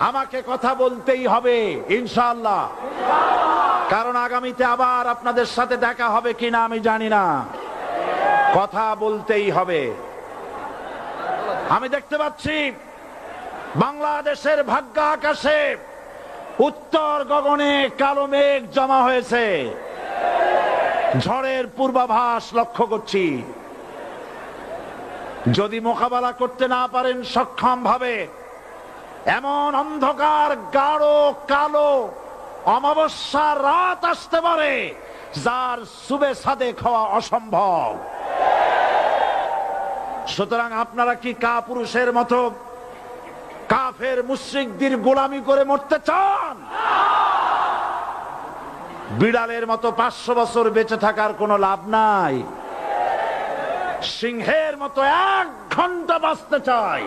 আমাকে কথা বলতেই হবে ইনশাআল্লাহ, কারণ আগামীতে আবার আপনাদের সাথে দেখা হবে কিনা আমি জানি না। কথা বলতেই হবে। আমি দেখতে পাচ্ছি বাংলাদেশের ভাগ্য আকাশে উত্তর গগনে কালো মেঘ জমা হয়েছে, ঝড়ের পূর্বাভাস লক্ষ্য করছি। যদি মোকাবেলা করতে না পারেন সক্ষম ভাবে, এমন অন্ধকার গাঢ় কালো অমাবস্যার রাত আসতে পারে যার সুবে সাদেক হওয়া অসম্ভব। সুতরাং আপনারা কি কাপুরুষের মতো কাফের মুশরিকদের গোলামি করে মরতে চান? বিড়ালের মতো 500 বছর বেঁচে থাকার কোনো লাভ নাই। সিংহের মতো 1 ঘন্টা বাঁচতে চাই।